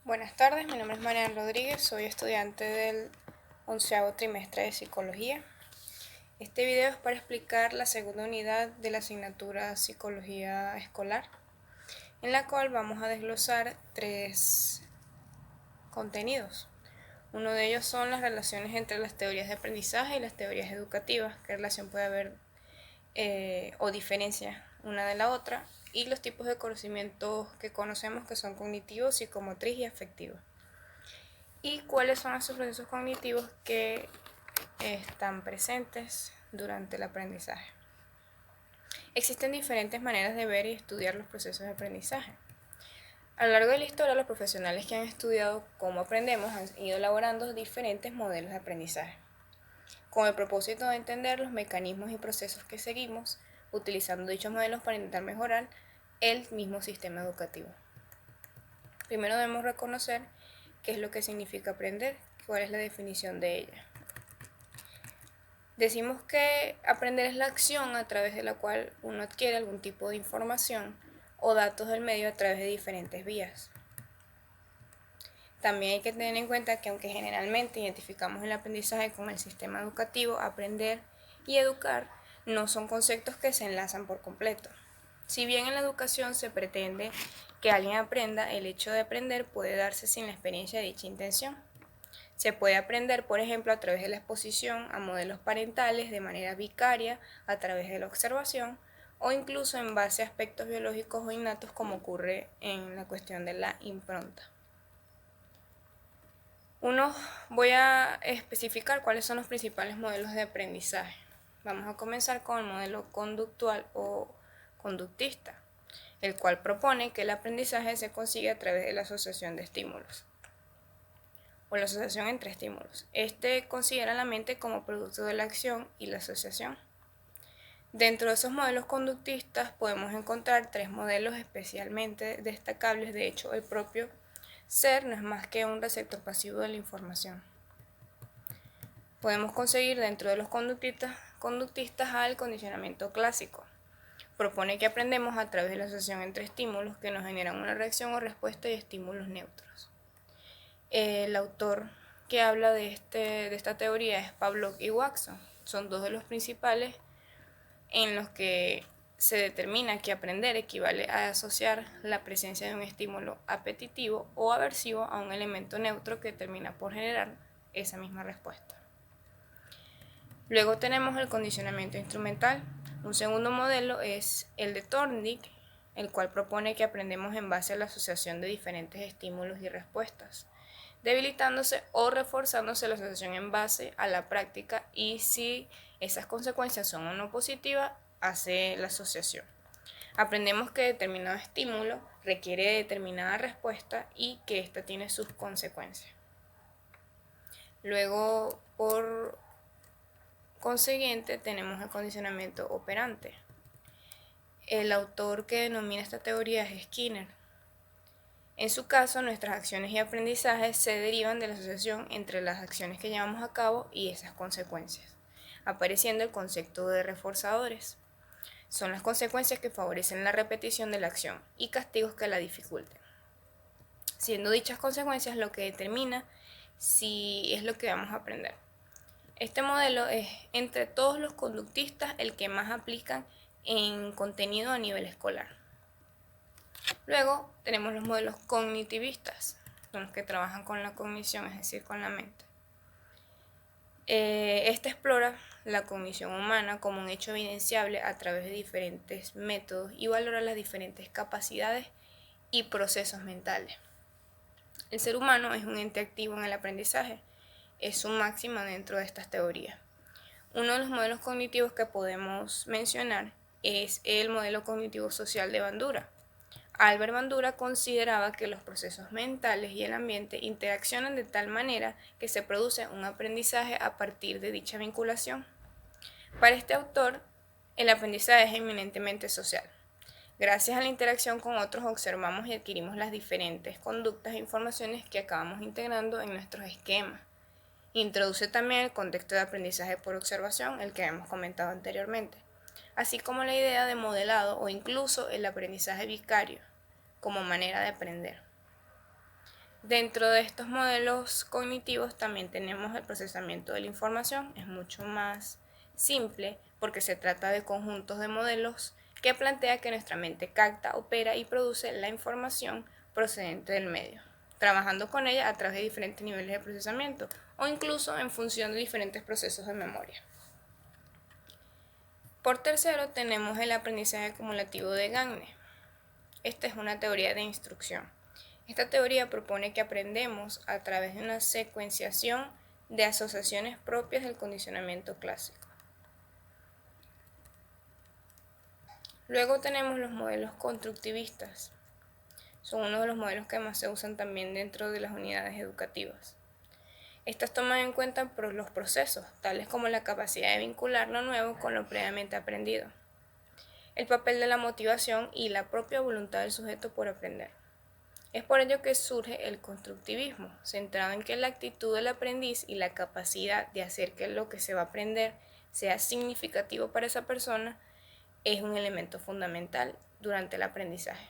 Buenas tardes, mi nombre es Mariana Rodríguez, soy estudiante del 11º trimestre de Psicología. Este video es para explicar la segunda unidad de la asignatura Psicología Escolar, en la cual vamos a desglosar tres contenidos. Uno de ellos son las relaciones entre las teorías de aprendizaje y las teorías educativas, qué relación puede haber o diferencia una de la otra, y los tipos de conocimientos que conocemos que son cognitivos, psicomotriz y afectivos. Y cuáles son esos procesos cognitivos que están presentes durante el aprendizaje. Existen diferentes maneras de ver y estudiar los procesos de aprendizaje. A lo largo de la historia, los profesionales que han estudiado cómo aprendemos han ido elaborando diferentes modelos de aprendizaje, con el propósito de entender los mecanismos y procesos que seguimos, utilizando dichos modelos para intentar mejorar el mismo sistema educativo. Primero debemos reconocer qué es lo que significa aprender, cuál es la definición de ella. Decimos que aprender es la acción a través de la cual uno adquiere algún tipo de información o datos del medio a través de diferentes vías. También hay que tener en cuenta que aunque generalmente identificamos el aprendizaje con el sistema educativo, aprender y educar no son conceptos que se enlazan por completo. Si bien en la educación se pretende que alguien aprenda, el hecho de aprender puede darse sin la experiencia de dicha intención. Se puede aprender, por ejemplo, a través de la exposición a modelos parentales de manera vicaria, a través de la observación o incluso en base a aspectos biológicos o innatos como ocurre en la cuestión de la impronta. Voy a especificar cuáles son los principales modelos de aprendizaje. Vamos a comenzar con el modelo conductual o conductista, el cual propone que el aprendizaje se consigue a través de la asociación de estímulos o la asociación entre estímulos. Este considera la mente como producto de la acción y la asociación. Dentro de esos modelos conductistas podemos encontrar tres modelos especialmente destacables. De hecho, el propio ser no es más que un receptor pasivo de la información. Podemos conseguir dentro de los conductistas al condicionamiento clásico. Propone que aprendemos a través de la asociación entre estímulos que nos generan una reacción o respuesta y estímulos neutros. El autor que habla de esta teoría es Pavlov y Watson. Son dos de los principales en los que se determina que aprender equivale a asociar la presencia de un estímulo apetitivo o aversivo a un elemento neutro que termina por generar esa misma respuesta. Luego tenemos el condicionamiento instrumental. Un segundo modelo es el de Thorndike, el cual propone que aprendemos en base a la asociación de diferentes estímulos y respuestas, debilitándose o reforzándose la asociación en base a la práctica, y si esas consecuencias son o no positivas, hace la asociación. Aprendemos que determinado estímulo requiere determinada respuesta y que ésta tiene sus consecuencias. Luego, por consiguiente, tenemos el condicionamiento operante. El autor que denomina esta teoría es Skinner. En su caso, nuestras acciones y aprendizajes se derivan de la asociación entre las acciones que llevamos a cabo y esas consecuencias, apareciendo el concepto de reforzadores. Son las consecuencias que favorecen la repetición de la acción y castigos que la dificulten, siendo dichas consecuencias lo que determina si es lo que vamos a aprender. Este modelo es, entre todos los conductistas, el que más aplican en contenido a nivel escolar. Luego tenemos los modelos cognitivistas, son los que trabajan con la cognición, es decir, con la mente. Este explora la cognición humana como un hecho evidenciable a través de diferentes métodos y valora las diferentes capacidades y procesos mentales. El ser humano es un ente activo en el aprendizaje, es su máxima dentro de estas teorías. Uno de los modelos cognitivos que podemos mencionar es el modelo cognitivo social de Bandura. Albert Bandura consideraba que los procesos mentales y el ambiente interaccionan de tal manera que se produce un aprendizaje a partir de dicha vinculación. Para este autor, el aprendizaje es eminentemente social. Gracias a la interacción con otros observamos y adquirimos las diferentes conductas e informaciones que acabamos integrando en nuestros esquemas. Introduce también el contexto de aprendizaje por observación, el que hemos comentado anteriormente, así como la idea de modelado o incluso el aprendizaje vicario como manera de aprender. Dentro de estos modelos cognitivos también tenemos el procesamiento de la información. Es mucho más simple porque se trata de conjuntos de modelos que plantea que nuestra mente capta, opera y produce la información procedente del medio, trabajando con ella a través de diferentes niveles de procesamiento o incluso en función de diferentes procesos de memoria. Por tercero, tenemos el aprendizaje acumulativo de Gagne. Esta es una teoría de instrucción. Esta teoría propone que aprendemos a través de una secuenciación de asociaciones propias del condicionamiento clásico. Luego tenemos los modelos constructivistas. Son uno de los modelos que más se usan también dentro de las unidades educativas. Estas toman en cuenta los procesos, tales como la capacidad de vincular lo nuevo con lo previamente aprendido, el papel de la motivación y la propia voluntad del sujeto por aprender. Es por ello que surge el constructivismo, centrado en que la actitud del aprendiz y la capacidad de hacer que lo que se va a aprender sea significativo para esa persona es un elemento fundamental durante el aprendizaje.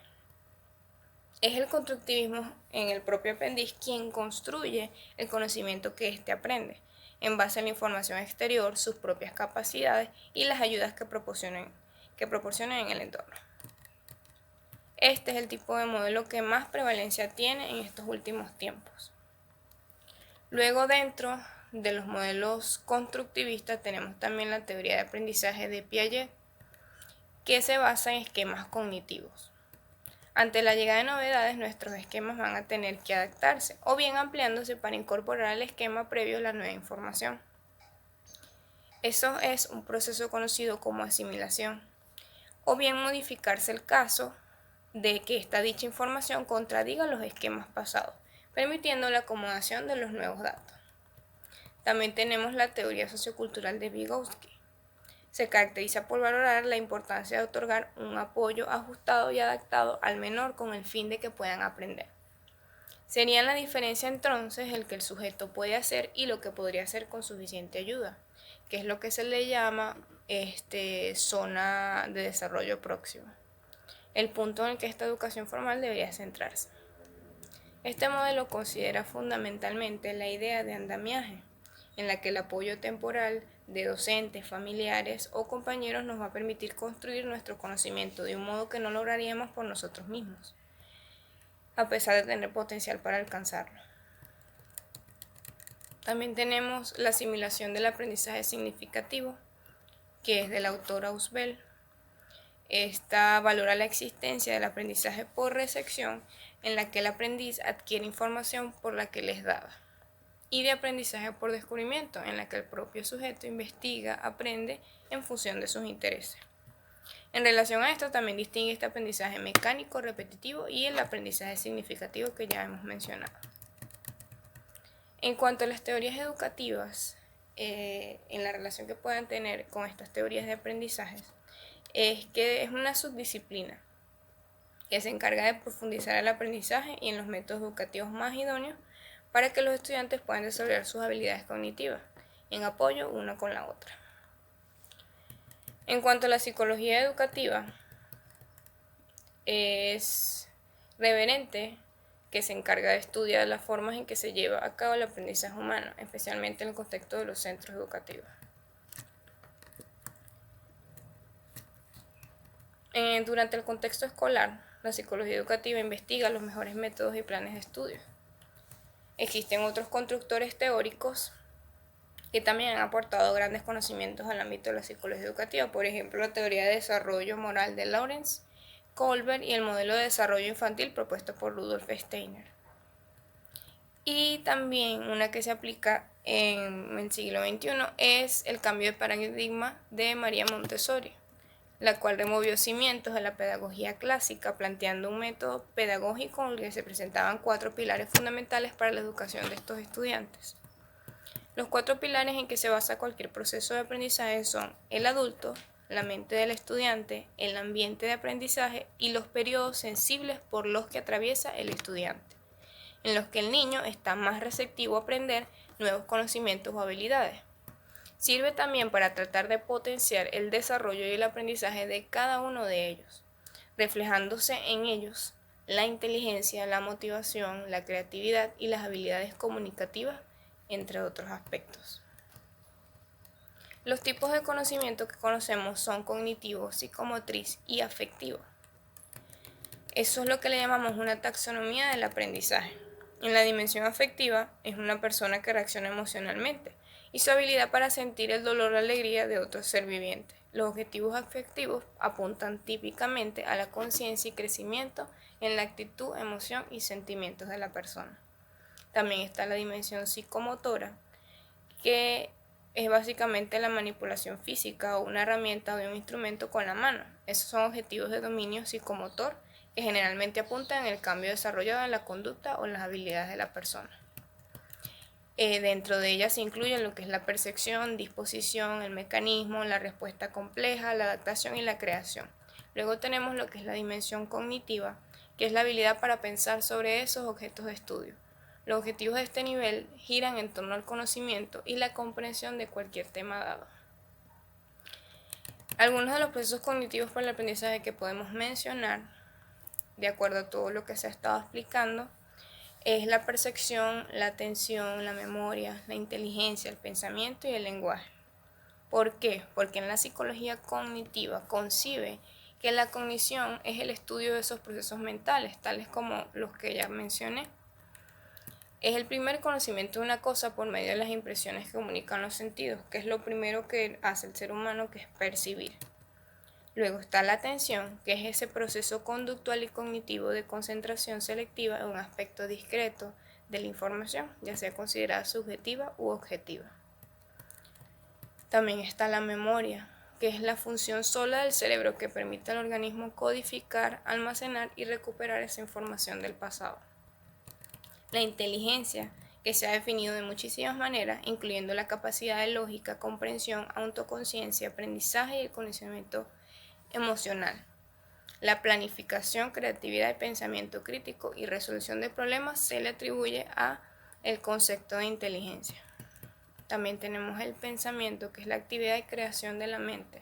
Es el constructivismo en el propio aprendiz quien construye el conocimiento que éste aprende, en base a la información exterior, sus propias capacidades y las ayudas que proporcionen en el entorno. Este es el tipo de modelo que más prevalencia tiene en estos últimos tiempos. Luego, dentro de los modelos constructivistas tenemos también la teoría de aprendizaje de Piaget, que se basa en esquemas cognitivos. Ante la llegada de novedades, nuestros esquemas van a tener que adaptarse o bien ampliándose para incorporar al esquema previo la nueva información. Eso es un proceso conocido como asimilación, o bien modificarse el caso de que esta dicha información contradiga los esquemas pasados, permitiendo la acomodación de los nuevos datos. También tenemos la teoría sociocultural de Vygotsky. Se caracteriza por valorar la importancia de otorgar un apoyo ajustado y adaptado al menor con el fin de que puedan aprender. Sería la diferencia entonces el que el sujeto puede hacer y lo que podría hacer con suficiente ayuda, que es lo que se le llama zona de desarrollo próximo, el punto en el que esta educación formal debería centrarse. Este modelo considera fundamentalmente la idea de andamiaje, en la que el apoyo temporal de docentes, familiares o compañeros nos va a permitir construir nuestro conocimiento de un modo que no lograríamos por nosotros mismos, a pesar de tener potencial para alcanzarlo. También tenemos la asimilación del aprendizaje significativo, que es del autor Ausubel. Esta valora la existencia del aprendizaje por recepción, en la que el aprendiz adquiere información por la que le es dada, y de aprendizaje por descubrimiento, en la que el propio sujeto investiga, aprende en función de sus intereses. En relación a esto también distingue este aprendizaje mecánico repetitivo y el aprendizaje significativo que ya hemos mencionado. En cuanto a las teorías educativas, en la relación que puedan tener con estas teorías de aprendizajes, es que es una subdisciplina que se encarga de profundizar el aprendizaje y en los métodos educativos más idóneos para que los estudiantes puedan desarrollar sus habilidades cognitivas, en apoyo una con la otra. En cuanto a la psicología educativa, es reverente que se encarga de estudiar las formas en que se lleva a cabo el aprendizaje humano, especialmente en el contexto de los centros educativos. Durante el contexto escolar, la psicología educativa investiga los mejores métodos y planes de estudio. Existen otros constructores teóricos que también han aportado grandes conocimientos al ámbito de la psicología educativa, por ejemplo, la teoría de desarrollo moral de Lawrence Kohlberg y el modelo de desarrollo infantil propuesto por Rudolf Steiner. Y también una que se aplica en el siglo XXI es el cambio de paradigma de María Montessori, la cual removió cimientos de la pedagogía clásica, planteando un método pedagógico en el que se presentaban 4 pilares fundamentales para la educación de estos estudiantes. Los 4 pilares en que se basa cualquier proceso de aprendizaje son el adulto, la mente del estudiante, el ambiente de aprendizaje y los periodos sensibles por los que atraviesa el estudiante, en los que el niño está más receptivo a aprender nuevos conocimientos o habilidades. Sirve también para tratar de potenciar el desarrollo y el aprendizaje de cada uno de ellos, reflejándose en ellos la inteligencia, la motivación, la creatividad y las habilidades comunicativas, entre otros aspectos. Los tipos de conocimiento que conocemos son cognitivo, psicomotriz y afectivo. Eso es lo que le llamamos una taxonomía del aprendizaje. En la dimensión afectiva es una persona que reacciona emocionalmente y su habilidad para sentir el dolor o alegría de otro ser viviente. Los objetivos afectivos apuntan típicamente a la conciencia y crecimiento en la actitud, emoción y sentimientos de la persona. También está la dimensión psicomotora, que es básicamente la manipulación física o una herramienta o de un instrumento con la mano. Esos son objetivos de dominio psicomotor que generalmente apuntan en el cambio desarrollado en la conducta o las habilidades de la persona. Dentro de ellas se incluyen lo que es la percepción, disposición, el mecanismo, la respuesta compleja, la adaptación y la creación. Luego tenemos lo que es la dimensión cognitiva, que es la habilidad para pensar sobre esos objetos de estudio. Los objetivos de este nivel giran en torno al conocimiento y la comprensión de cualquier tema dado. Algunos de los procesos cognitivos para el aprendizaje que podemos mencionar, de acuerdo a todo lo que se ha estado explicando, es la percepción, la atención, la memoria, la inteligencia, el pensamiento y el lenguaje. ¿Por qué? Porque en la psicología cognitiva concibe que la cognición es el estudio de esos procesos mentales, tales como los que ya mencioné. Es el primer conocimiento de una cosa por medio de las impresiones que comunican los sentidos, que es lo primero que hace el ser humano, que es percibir. Luego está la atención, que es ese proceso conductual y cognitivo de concentración selectiva en un aspecto discreto de la información, ya sea considerada subjetiva u objetiva. También está la memoria, que es la función sola del cerebro que permite al organismo codificar, almacenar y recuperar esa información del pasado. La inteligencia, que se ha definido de muchísimas maneras, incluyendo la capacidad de lógica, comprensión, autoconciencia, aprendizaje y el conocimiento emocional. La planificación, creatividad y pensamiento crítico y resolución de problemas se le atribuye a el concepto de inteligencia. También tenemos el pensamiento, que es la actividad de creación de la mente.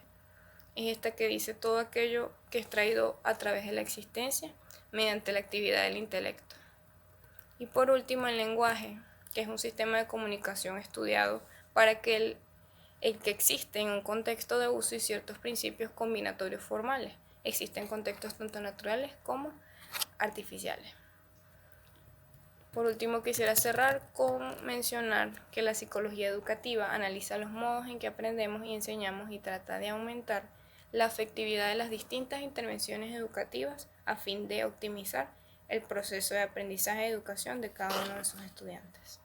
Es esta que dice todo aquello que es traído a través de la existencia mediante la actividad del intelecto. Y por último, el lenguaje, que es un sistema de comunicación estudiado para que el que existe en un contexto de uso y ciertos principios combinatorios formales. Existen contextos tanto naturales como artificiales. Por último, quisiera cerrar con mencionar que la psicología educativa analiza los modos en que aprendemos y enseñamos y trata de aumentar la efectividad de las distintas intervenciones educativas a fin de optimizar el proceso de aprendizaje y educación de cada uno de sus estudiantes.